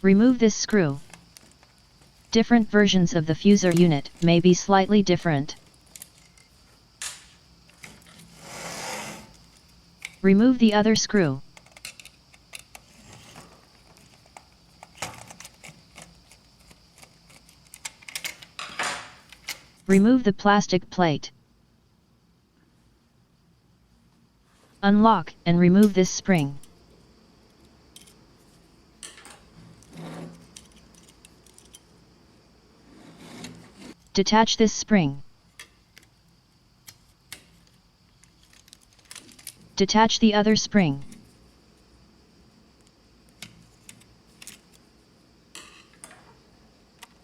Remove this screw. Different versions of the fuser unit may be slightly different. Remove the other screw. Remove the plastic plate. Unlock and remove this spring. Detach this spring. Detach the other spring.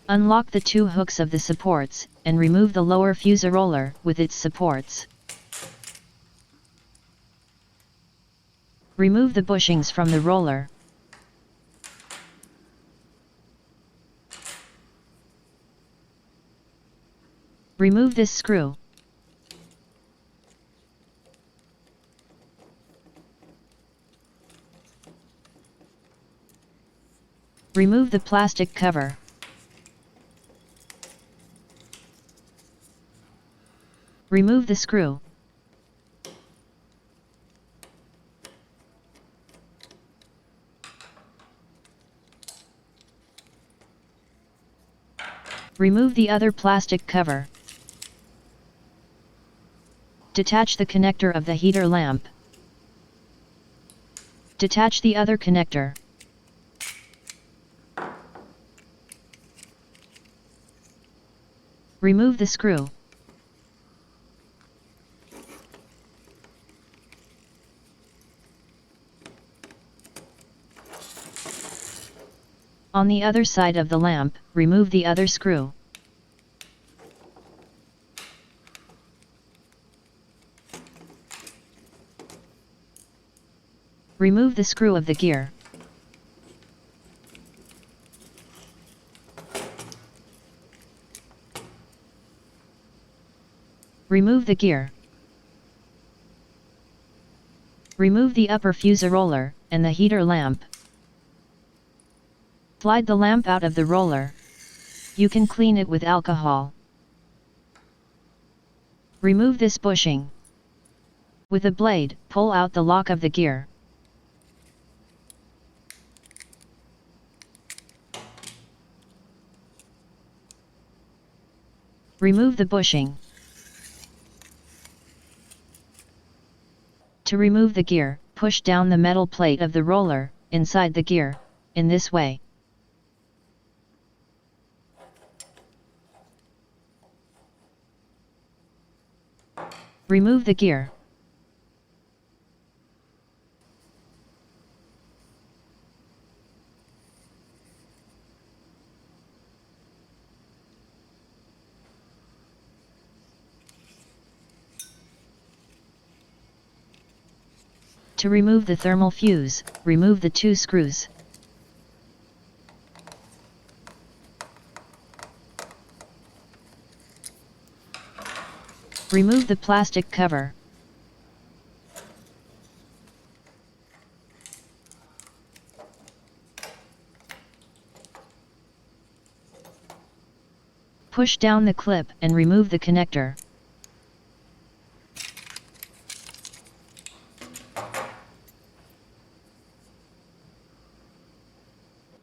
Unlock the two hooks of the supports, and remove the lower fuser roller with its supports. Remove the bushings from the roller. Remove this screw. Remove the plastic cover. Remove the screw. Remove the other plastic cover. Detach the connector of the heater lamp. Detach the other connector. Remove the screw. On the other side of the lamp, remove the other screw. Remove the screw of the gear. Remove the gear. Remove the upper fuser roller, and the heater lamp. Slide the lamp out of the roller. You can clean it with alcohol. Remove this bushing. With a blade, pull out the lock of the gear. Remove the bushing. To remove the gear, push down the metal plate of the roller, inside the gear, in this way. Remove the gear. To remove the thermal fuse, remove the two screws. Remove the plastic cover. Push down the clip and remove the connector.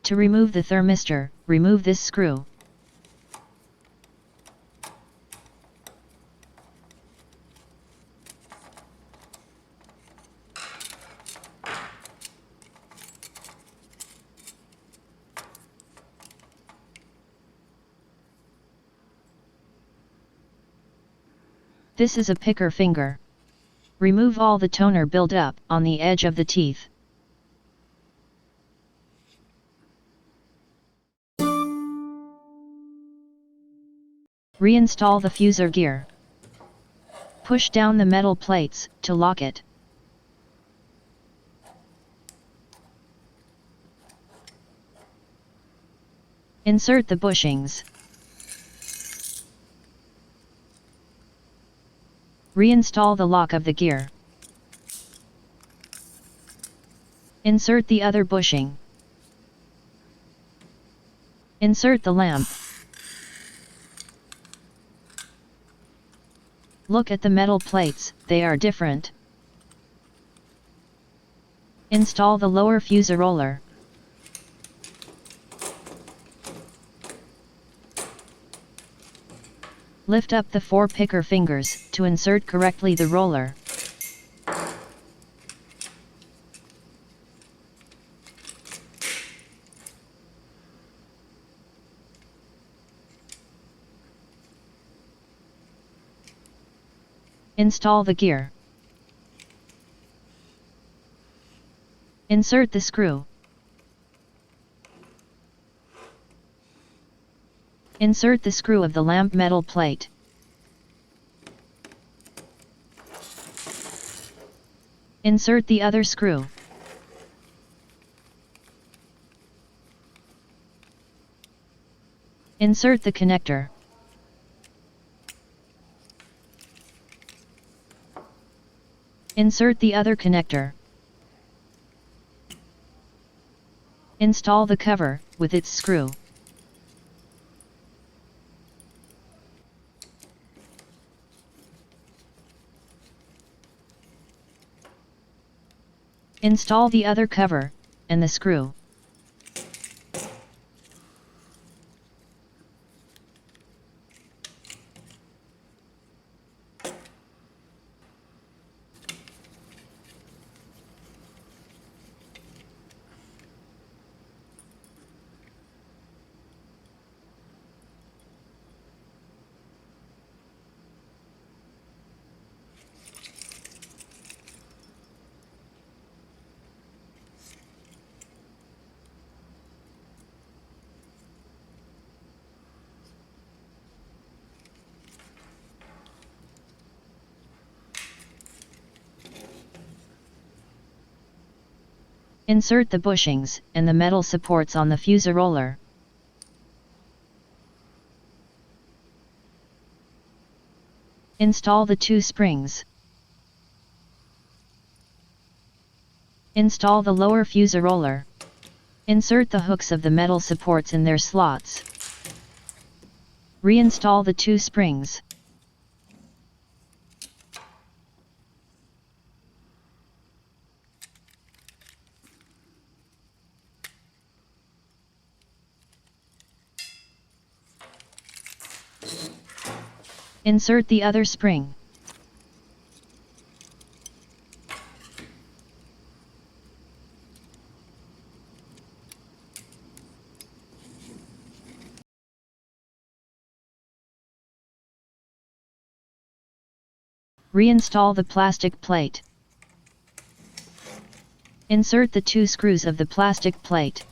To remove the thermistor, remove this screw. This is a picker finger. Remove all the toner build-up on the edge of the teeth. Reinstall the fuser gear. Push down the metal plates to lock it. Insert the bushings. Reinstall the lock of the gear. Insert the other bushing. Insert the lamp. Look at the metal plates, they are different. Install the lower fuse roller. Lift up the 4 picker fingers to insert correctly the roller. Install the gear. Insert the screw. Insert the screw of the lamp metal plate. Insert the other screw. Insert the connector. Insert the other connector. Install the cover, with its screw. Install the other cover, and the screw. Insert the bushings and the metal supports on the fuse roller. Install the 2 springs. Install the lower fuse roller. Insert the hooks of the metal supports in their slots. Reinstall the 2 springs. Insert the other spring. Reinstall the plastic plate. Insert the 2 screws of the plastic plate.